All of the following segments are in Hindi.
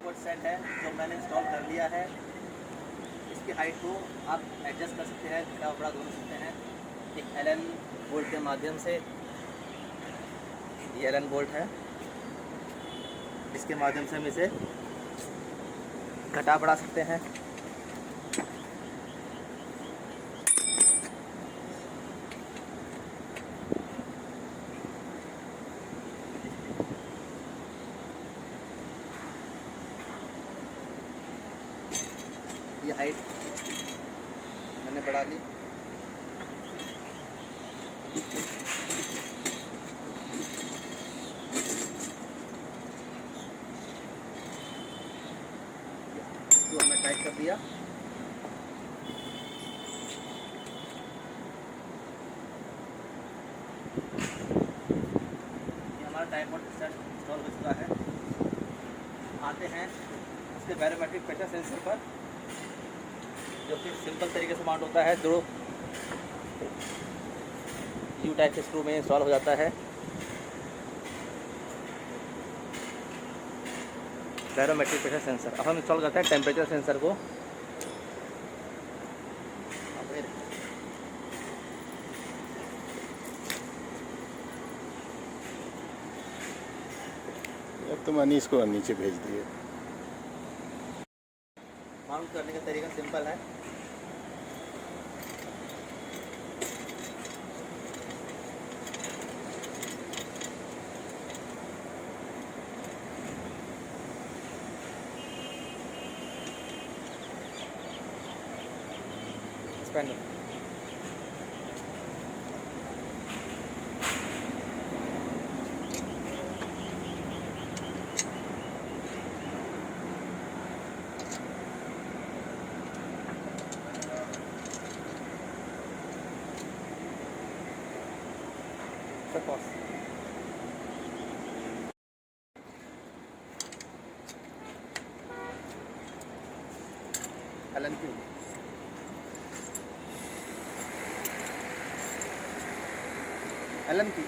ट्राइपॉड सेट है जो मैंने इंस्टॉल कर लिया है। इसकी हाइट को आप एडजस्ट कर सकते हैं, छोटा बड़ा दोनों सकते हैं। एक एलन बोल्ट के माध्यम से, ये एलन बोल्ट है, इसके माध्यम से हम इसे घटा बढ़ा सकते हैं। ये हाइट मैंने बढ़ा ली। इसको हमने टाइट कर दिया। ये हमारा ट्राइपॉड सेट इंस्टॉल हो चुका है। आते हैं इसके बैरोमेट्रिक प्रेशर सेंसर पर, जो कि सिंपल तरीके से माउंट होता है, जो यू टाइप के स्क्रू में इंस्टॉल हो जाता है। Barometric pressure sensor. अब हम इंस्टॉल करते हैं टेम्परेचर सेंसर को। अब तो मैंने इसको नीचे भेज दिए। माउंट करने का तरीका सिंपल है। स्पैनर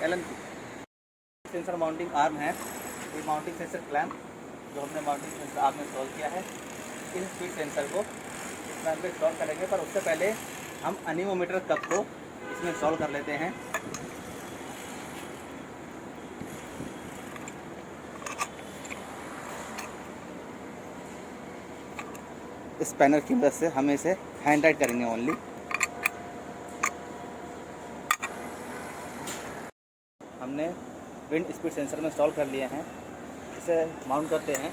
एलन की सेंसर माउंटिंग आर्म है। ये माउंटिंग सेंसर क्लैंप जो हमने माउंटिंग सेंसर आर्म में इंस्टॉल किया है, इस स्पीड सेंसर को इस क्लैंप पे इंस्टॉल करेंगे। पर उससे पहले हम अनिमोमीटर कप को इसमें इंस्टॉल कर लेते हैं। इस पैनल की मदद से हम इसे हैंड टाइट करेंगे ओनली। हमने विंड स्पीड सेंसर में इंस्टॉल कर लिए हैं। इसे माउंट करते हैं।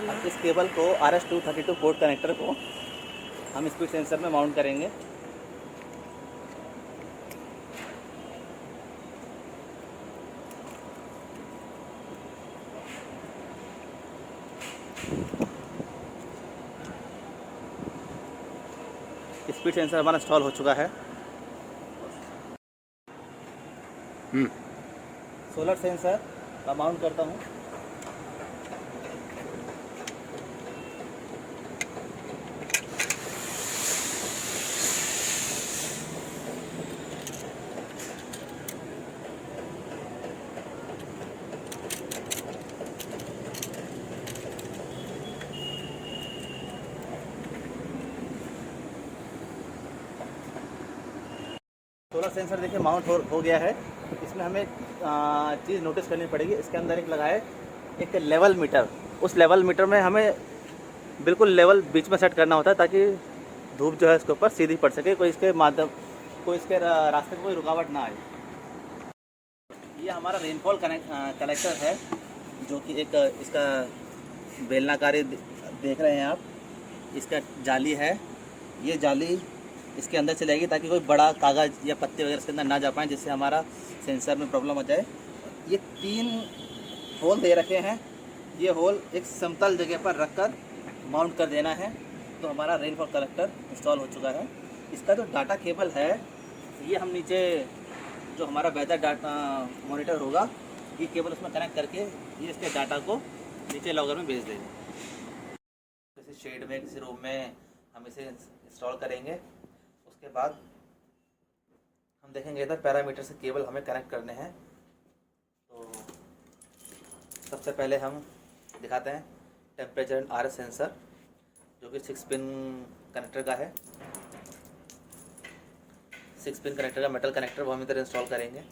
अब इस केबल को RS-232 पोर्ट कनेक्टर को हम स्पीड सेंसर में माउंट करेंगे। स्पीड सेंसर हमारा इंस्टॉल हो चुका है। सोलर सेंसर का माउंट करता हूँ। सोलर सेंसर देखिए माउंट हो गया है। इसमें हमें चीज़ नोटिस करनी पड़ेगी। इसके अंदर एक लगा है एक लेवल मीटर। उस लेवल मीटर में हमें बिल्कुल लेवल बीच में सेट करना होता है, ताकि धूप जो है इसके ऊपर सीधी पड़ सके, कोई इसके रास्ते में कोई रुकावट ना आए। ये हमारा रेनफॉल कलेक्टर है, जो कि एक इसका बेलनाकारी देख रहे हैं आप। इसका जाली है। ये जाली इसके अंदर चलेगी ताकि कोई बड़ा कागज़ या पत्ते वगैरह इसके अंदर ना जा पाएँ, जिससे हमारा सेंसर में प्रॉब्लम हो जाए। ये 3 होल दे रखे हैं। ये होल एक समतल जगह पर रखकर माउंट कर देना है, तो हमारा रेनफॉल कलेक्टर इंस्टॉल हो चुका है। इसका जो डाटा केबल है, ये हम नीचे जो हमारा वेदर डाटा मॉनिटर होगा, ये केबल उसमें कनेक्ट करके ये इसके डाटा को नीचे लॉगर में भेज देंगे। किसी शेड में, किसी रूम में हम इसे इंस्टॉल करेंगे। उसके बाद हम देखेंगे इधर पैरामीटर से केबल हमें कनेक्ट करने हैं। तो सबसे पहले हम दिखाते हैं टेम्परेचर एंड RS सेंसर, जो कि 6 पिन कनेक्टर का है। 6 पिन कनेक्टर का मेटल कनेक्टर वो हम इधर इंस्टॉल करेंगे।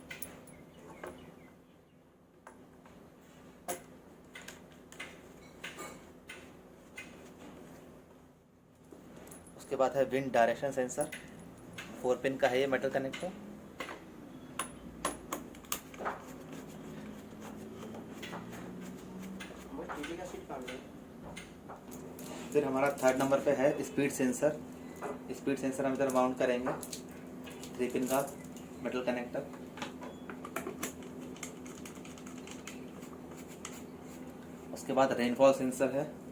उसके बाद है विंड डायरेक्शन सेंसर, 4 पिन का है ये मेटल कनेक्टर। फिर हमारा 3rd नंबर पे है स्पीड सेंसर। स्पीड सेंसर हम इधर माउंट करेंगे, 3 पिन का मेटल कनेक्टर। उसके बाद रेनफॉल सेंसर है।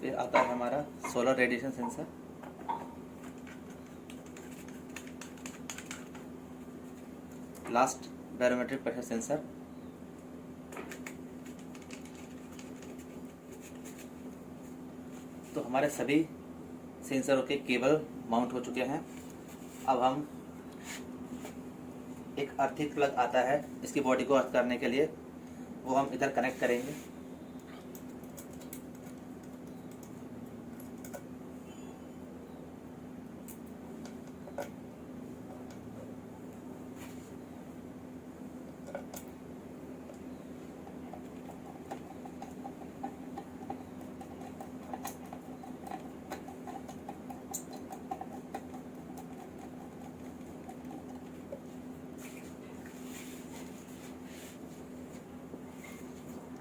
फिर आता है हमारा solar radiation sensor. Last barometric pressure sensor. तो हमारे सभी सेंसरों के केबल माउंट हो चुके हैं। अब हम एक अर्थिंग प्लग आता है इसकी बॉडी को अर्थ करने के लिए, वो हम इधर कनेक्ट करेंगे।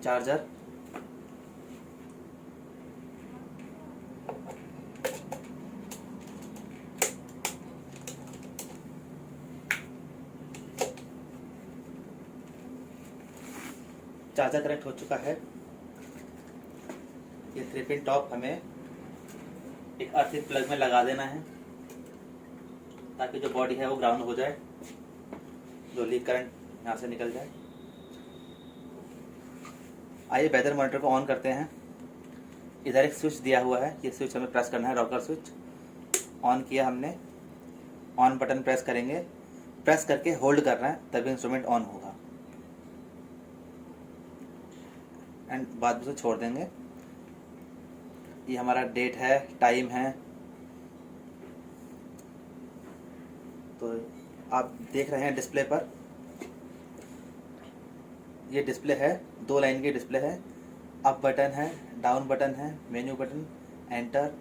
चार्जर, चार्जर कनेक्ट हो चुका है। ये 3 पिन टॉप हमें एक अर्थिंग प्लग में लगा देना है, ताकि जो बॉडी है वो ग्राउंड हो जाए, जो लीक करंट यहाँ से निकल जाए। आइए वेदर मॉनिटर को ऑन करते हैं। इधर एक स्विच दिया हुआ है, ये स्विच हमें प्रेस करना है, रॉकर स्विच। ऑन किया हमने, ऑन बटन प्रेस करेंगे, प्रेस करके होल्ड करना है, तभी इंस्ट्रूमेंट ऑन होगा, एंड बाद में उसे छोड़ देंगे। ये हमारा डेट है, टाइम है। तो आप देख रहे हैं डिस्प्ले पर, ये डिस्प्ले है, 2 लाइन की डिस्प्ले है। अप बटन है, डाउन बटन है, menu button, enter,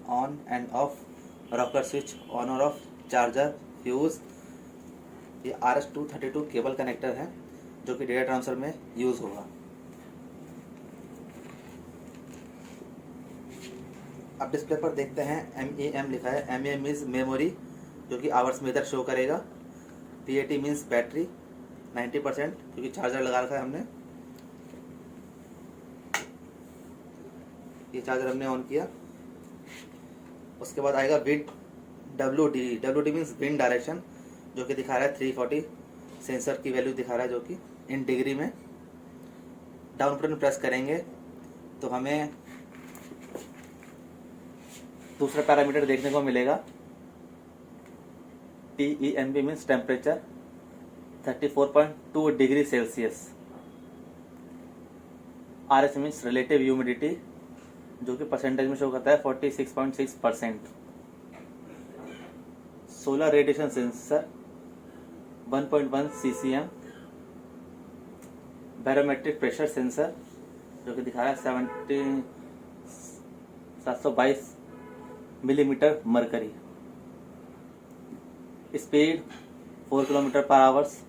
on end of, rocker switch on और ऑफ, चार्जर, फ्यूज। ये RS-232 केबल कनेक्टर है, जो कि डेटा ट्रांसफर में यूज़ होगा। अब डिस्प्ले पर देखते हैं MEM लिखा है। MEM मीन्स मेमोरी, जो कि आवर्स में इधर शो करेगा। PAT मीन्स बैटरी 90%, क्योंकि चार्जर लगा रखा है हमने। ये चार्जर हमने ऑन किया। उसके बाद आएगा wind WD means wind direction, जो कि दिखा रहा है 340। सेंसर की वैल्यू दिखा रहा है, जो कि इन डिग्री में। डाउन बटन प्रेस करेंगे तो हमें दूसरा पैरामीटर देखने को मिलेगा। TEMP means temperature 34.2 degree Celsius. RS means relative humidity, जो कि परसेंटेज में शो करता है 46.6%। Solar radiation sensor 1.1 CCM। Barometric pressure sensor, जो कि दिखा रहा है 722 मिलीमीटर मरकरी। स्पीड 4 किलोमीटर पर आवर्स,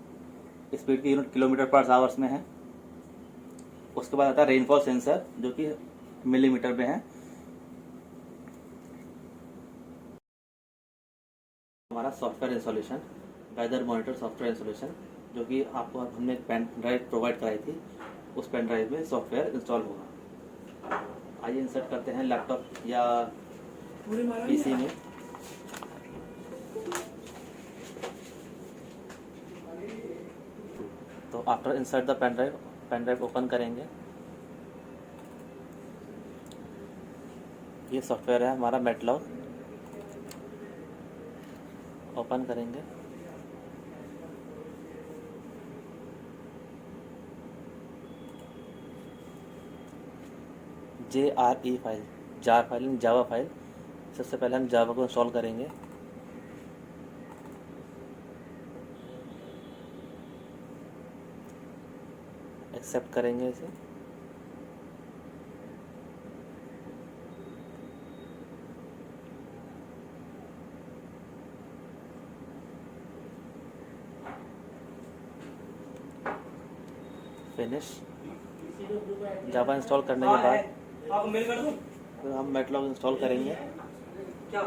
स्पीड की यूनिट किलोमीटर पर आवर्स में है। उसके बाद आता है रेनफॉल सेंसर, जो कि मिलीमीटर में है। हमारा software installation, weather monitor software installation, जो कि आपको हमने एक पेन ड्राइव प्रोवाइड कराई थी, उस पेन ड्राइव में सॉफ्टवेयर इंस्टॉल होगा। आइए इंसर्ट करते हैं लैपटॉप या पीसी में। तो after insert the pen drive open करेंगे। ये सॉफ्टवेयर है हमारा मैटलॉग, ओपन करेंगे। JRE file, jar file, Java file. सबसे पहले हम जावा को इंस्टॉल करेंगे। एक्सेप्ट करेंगे इसे। फिनिश। जावा इंस्टॉल करने के बाद आपको मेल कर दूं? फिर हम मैटलॉग इंस्टॉल करेंगे। क्या?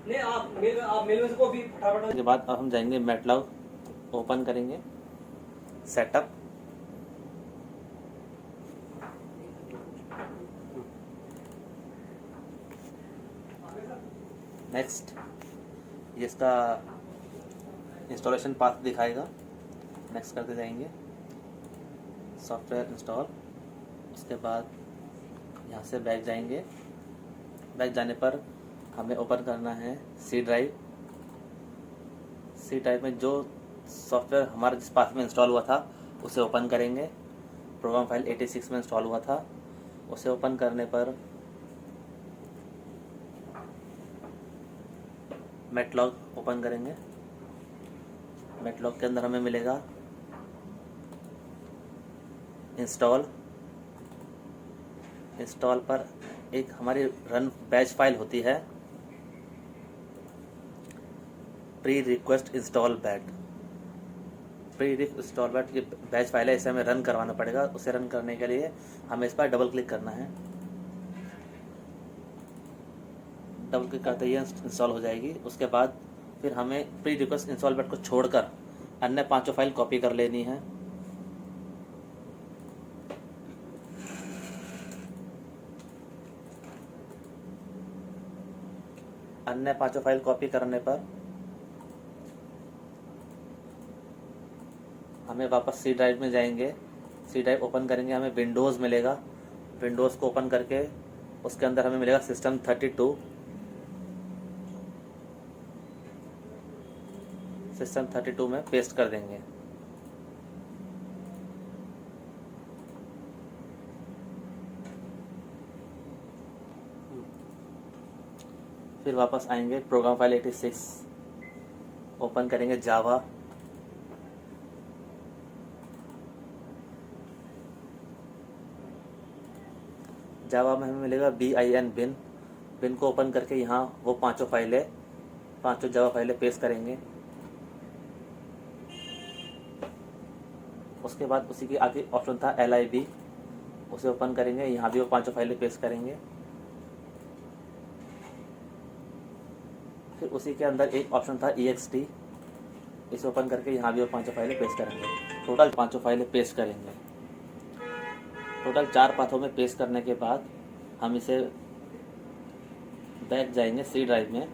नहीं, आप मेल में से को भी फटाफट। उसके बाद अब हम जाएंगे मैटलॉग, ओपन करेंगे, सेटअप। नेक्स्ट, ये इसका इंस्टॉलेशन पाथ दिखाएगा। नेक्स्ट करते जाएंगे, सॉफ्टवेयर इंस्टॉल। उसके बाद यहाँ से बैक जाएंगे। बैक जाने पर हमें ओपन करना है सी ड्राइव। सी ड्राइव में जो सॉफ्टवेयर हमारा जिस पाथ में इंस्टॉल हुआ था उसे ओपन करेंगे। प्रोग्राम फाइल 86 में इंस्टॉल हुआ था, उसे ओपन करने पर मैटलॉग ओपन करेंगे। मैटलॉग के अंदर हमें मिलेगा इंस्टॉल। इंस्टॉल पर एक हमारी रन बैच फाइल होती है, pre request install bat. Pre request install bat ये बैच फाइल है, इसे हमें रन करवाना पड़ेगा। उसे रन करने के लिए हमें इस पर डबल क्लिक करना है। डबल क्लिक करते ही इंस्टॉल हो जाएगी। उसके बाद फिर हमें प्री रिक्वेस्ट इंस्टॉल बैट को छोड़कर अन्य 5 फाइल कॉपी कर लेनी है। अन्य 5 फाइल कॉपी करने पर हमें वापस सी ड्राइव में जाएंगे। सी ड्राइव ओपन करेंगे, हमें विंडोज़ मिलेगा। विंडोज़ को ओपन करके उसके अंदर हमें मिलेगा सिस्टम 32। सिस्टम 32 में पेस्ट कर देंगे। फिर वापस आएंगे, प्रोग्राम फाइल 86 ओपन करेंगे, जावा। जावा में हमें मिलेगा bin। बिन को ओपन करके यहाँ वो 5 फाइलें, 5 जावा फाइलें पेस्ट करेंगे। उसके बाद उसी के आगे ऑप्शन था lib, उसे ओपन करेंगे, यहाँ भी वो 5 फाइलें पेस्ट करेंगे। फिर उसी के अंदर एक ऑप्शन था ext, इसे ओपन करके यहाँ भी वो 5 फाइलें पेस्ट करेंगे। टोटल 5 फाइलें पेस्ट करेंगे। टोटल 4 पाथों में पेस्ट करने के बाद हम इसे बैक जाएंगे सी ड्राइव में।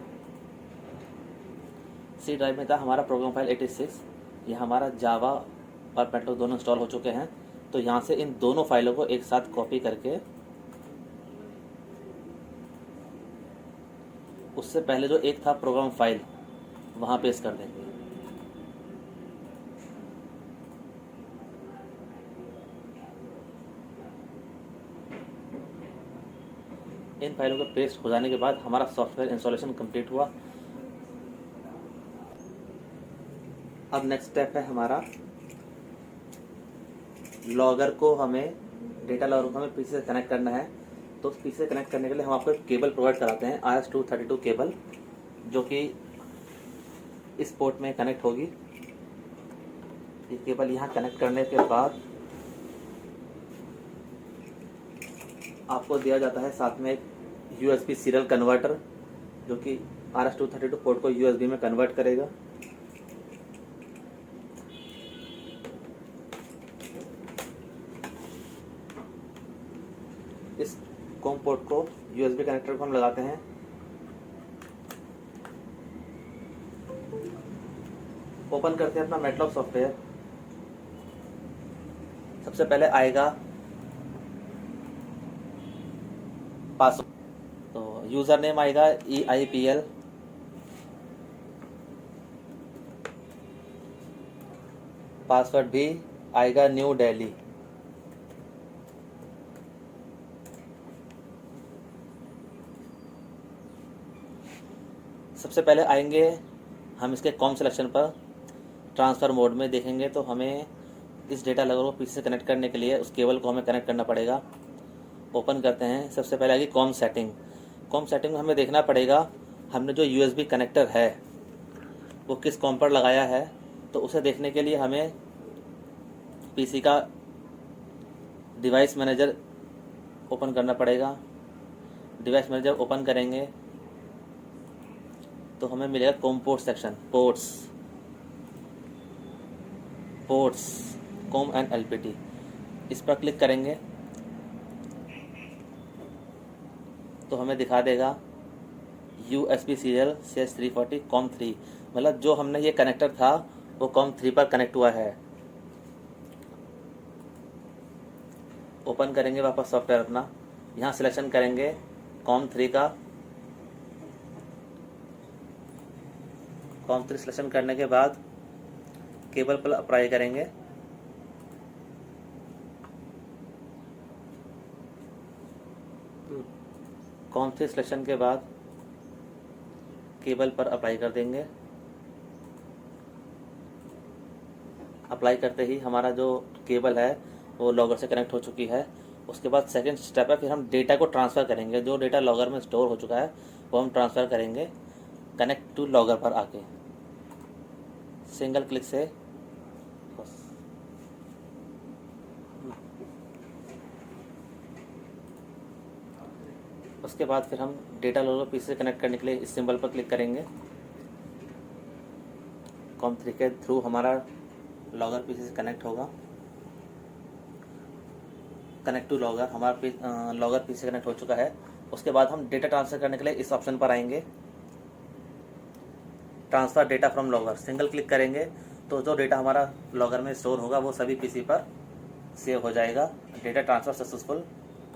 सी ड्राइव में था हमारा प्रोग्राम फाइल 86। ये हमारा जावा और मैटलॉग दोनों इंस्टॉल हो चुके हैं। तो यहाँ से इन दोनों फाइलों को एक साथ कॉपी करके उससे पहले जो एक था प्रोग्राम फाइल वहाँ पेस्ट कर देंगे। इन फाइलों के पेस्ट हो जाने के बाद हमारा सॉफ्टवेयर इंस्टॉलेशन कंप्लीट हुआ। अब नेक्स्ट स्टेप है हमारा लॉगर को हमें डेटा लॉगर को हमें पीसी से कनेक्ट करना है। तो पीसी से कनेक्ट करने के लिए हम आपको एक केबल प्रोवाइड कराते हैं, RS-232 केबल, जो कि इस पोर्ट में कनेक्ट होगी। ये केबल यहाँ कनेक्ट करने के बाद आपको दिया जाता है साथ में एक USB सीरियल कन्वर्टर, जो कि RS-232 पोर्ट को USB में कन्वर्ट करेगा। इस कॉम पोर्ट को USB कनेक्टर को हम लगाते हैं। ओपन करते हैं अपना मैटलॉब सॉफ्टवेयर। सबसे पहले आएगा पासवर्ड, तो यूज़र नेम आएगा EIPL, पासवर्ड भी आएगा न्यू दिल्ली। सबसे पहले आएंगे हम इसके कॉम सिलेक्शन पर, ट्रांसफ़र मोड में देखेंगे तो हमें इस डेटा लॉगर को पीसी से कनेक्ट करने के लिए उस केबल को हमें कनेक्ट करना पड़ेगा। ओपन करते हैं। सबसे पहले आएगी कॉम सेटिंग। कॉम सेटिंग में हमें देखना पड़ेगा हमने जो USB कनेक्टर है वो किस कॉम पर लगाया है, तो उसे देखने के लिए हमें पीसी का डिवाइस मैनेजर ओपन करना पड़ेगा। डिवाइस मैनेजर ओपन करेंगे तो हमें मिलेगा com port section, ports com and LPT। इस पर क्लिक करेंगे तो हमें दिखा देगा USB सीरियल CS340 कॉम 3, मतलब जो हमने ये कनेक्टर था वो कॉम 3 पर कनेक्ट हुआ है। ओपन करेंगे वापस सॉफ्टवेयर अपना, यहाँ सिलेक्शन करेंगे कॉम 3 का। कॉम 3 सिलेक्शन करने के बाद केबल पर अप्लाई करेंगे। कॉम 3 सिलेक्शन के बाद केबल पर अप्लाई कर देंगे। अप्लाई करते ही हमारा जो केबल है वो लॉगर से कनेक्ट हो चुकी है। उसके बाद सेकंड स्टेप है, फिर हम डेटा को ट्रांसफ़र करेंगे। जो डेटा लॉगर में स्टोर हो चुका है वो हम ट्रांसफ़र करेंगे कनेक्ट टू लॉगर पर आके, सिंगल क्लिक से। बस उसके बाद फिर हम डेटा लॉगर पीसी से कनेक्ट करने के लिए इस सिंबल पर क्लिक करेंगे। कॉम 3 के थ्रू हमारा लॉगर पीसी से कनेक्ट होगा। कनेक्ट टू लॉगर, हमारा लॉगर पीसी से कनेक्ट हो चुका है। उसके बाद हम डेटा ट्रांसफ़र करने के लिए इस ऑप्शन पर आएंगे, transfer data from logger. Single click करेंगे तो जो डेटा हमारा लॉगर में स्टोर होगा वो सभी पीसी पर सेव हो जाएगा। Data transfer successful,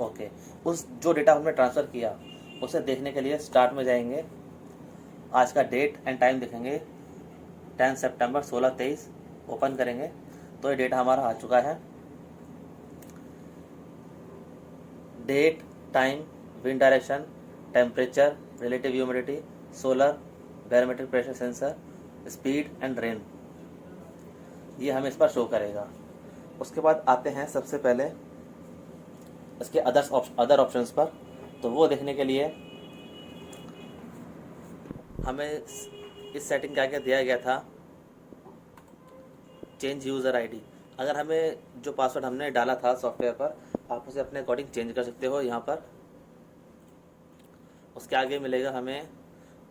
okay. उस जो डेटा हमने ट्रांसफ़र किया उसे देखने के लिए स्टार्ट में जाएंगे। आज का डेट एंड टाइम देखेंगे 10 सितंबर 16:23। ओपन करेंगे तो ये डेटा हमारा आ चुका है। Date, time, wind direction, temperature, relative humidity, solar, barometric pressure sensor, speed and rain, ये हमें इस पर शो करेगा। उसके बाद आते हैं सबसे पहले इसके अदर ऑप्शंस पर। तो वो देखने के लिए हमें इस सेटिंग के आगे दिया गया था चेंज यूज़र ID। अगर हमें जो पासवर्ड हमने डाला था सॉफ्टवेयर पर, आप उसे अपने अकॉर्डिंग चेंज कर सकते हो यहाँ पर। उसके आगे मिलेगा हमें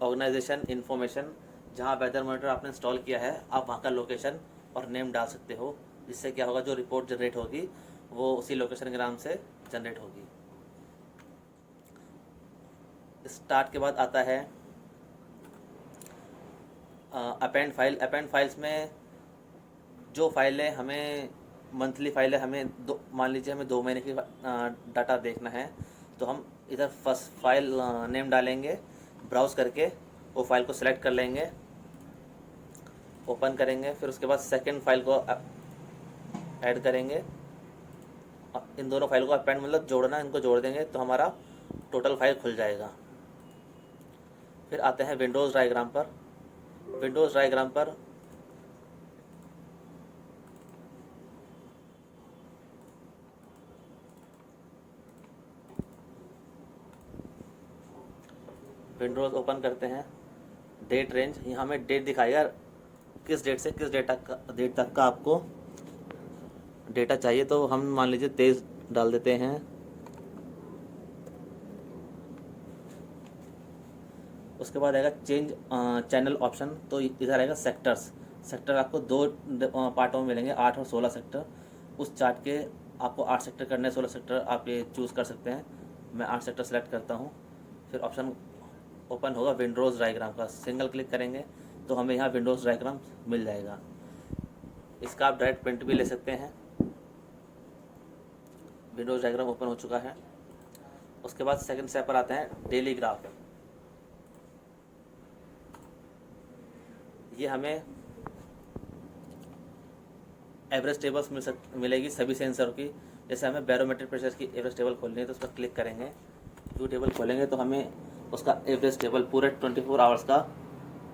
ऑर्गेनाइजेशन इन्फॉर्मेशन, जहाँ वेदर मॉनिटर आपने इंस्टॉल किया है आप वहाँ का लोकेशन और नेम डाल सकते हो, जिससे क्या होगा जो रिपोर्ट जनरेट होगी वो उसी लोकेशन के नाम से जनरेट होगी। स्टार्ट के बाद आता है अपेंड फाइल। अपेंड फाइल्स में जो फाइलें हमें मंथली फाइलें हमें मान लीजिए हमें 2 महीने की डाटा देखना है, तो हम इधर फर्स्ट फाइल नेम डालेंगे, ब्राउज़ करके वो फाइल को सिलेक्ट कर लेंगे, ओपन करेंगे। फिर उसके बाद सेकंड फाइल को ऐड करेंगे। इन दोनों फाइल को अपेंड मतलब जोड़ना, इनको जोड़ देंगे तो हमारा टोटल फाइल खुल जाएगा। फिर आते हैं विंडोज़ डायग्राम पर। विंडोज़ डायग्राम पर विंडोज़ ओपन करते हैं। डेट रेंज, यहाँ हमें डेट दिखाएगा किस डेट से किस डेट तक का आपको डेटा चाहिए। तो हम मान लीजिए 23 डाल देते हैं। उसके बाद आएगा चेंज चैनल ऑप्शन। तो इधर आएगा सेक्टर्स। सेक्टर आपको 2 पार्टों में मिलेंगे, 8 और 16 सेक्टर। उस चार्ट के आपको 8 सेक्टर करने 16 सेक्टर आप ये चूज़ कर सकते हैं। मैं 8 सेक्टर सेलेक्ट करता हूँ। फिर ऑप्शन ओपन होगा विंडोज़ डायग्राम का, सिंगल क्लिक करेंगे तो हमें यहाँ विंडोज़ डायग्राम मिल जाएगा। इसका आप डायरेक्ट प्रिंट भी ले सकते हैं। विंडोज़ डायग्राम ओपन हो चुका है। उसके बाद सेकंड स्टेप पर आते हैं डेली ग्राफ। ये हमें एवरेज टेबल्स मिलेगी सभी सेंसर की। जैसे हमें बैरोमीटर प्रेशर की एवरेज टेबल खोलनी है तो उस पर क्लिक करेंगे। व्यू टेबल खोलेंगे तो हमें उसका एवरेज टेबल पूरे 24 आवर्स का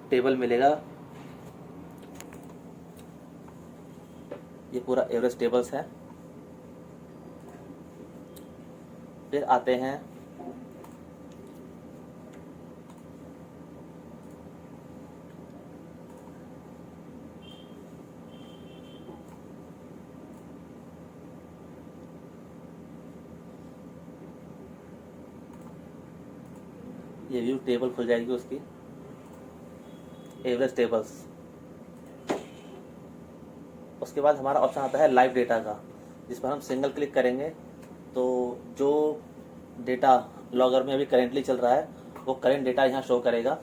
टेबल मिलेगा। ये पूरा एवरेज टेबल्स है। फिर आते हैं ये व्यू टेबल खुल जाएगी उसकी एवरेज टेबल्स। उसके बाद हमारा ऑप्शन आता है लाइव डेटा का, जिस पर हम सिंगल क्लिक करेंगे तो जो डेटा लॉगर में अभी करेंटली चल रहा है वो करेंट डेटा यहाँ शो करेगा।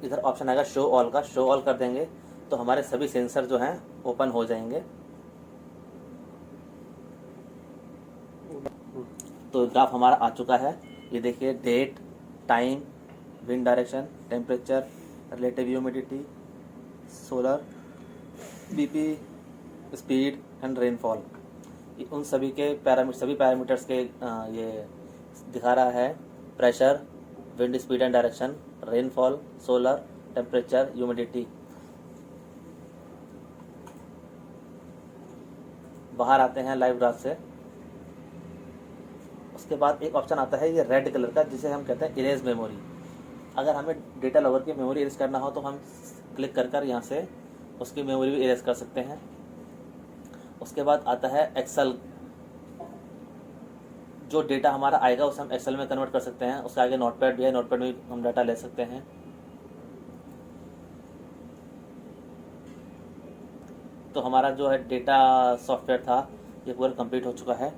इधर ऑप्शन आएगा शो ऑल का, शो ऑल कर देंगे तो हमारे सभी सेंसर जो हैं ओपन हो जाएंगे। तो ग्राफ हमारा आ चुका है। ये देखिए date, time, wind direction, temperature, relative humidity, solar, BP, speed and rainfall, उन सभी के सभी पैरामीटर्स के ये दिखा रहा है। Pressure, wind speed and direction, rainfall, solar, temperature, humidity. बाहर आते हैं लाइव ग्राफ से। उसके बाद एक ऑप्शन आता है ये रेड कलर का, जिसे हम कहते हैं इरेज मेमोरी। अगर हमें डेटा लॉगर की मेमोरी इरेज करना हो तो हम क्लिक कर यहाँ से उसकी मेमोरी भी इरेज कर सकते हैं। उसके बाद आता है एक्सेल। जो डेटा हमारा आएगा उसे हम एक्सेल में कन्वर्ट कर सकते हैं। उसके आगे नोटपैड भी है, नोटपैड में हम डाटा ले सकते हैं। तो हमारा जो है डेटा सॉफ्टवेयर था ये पूरा कंप्लीट हो चुका है।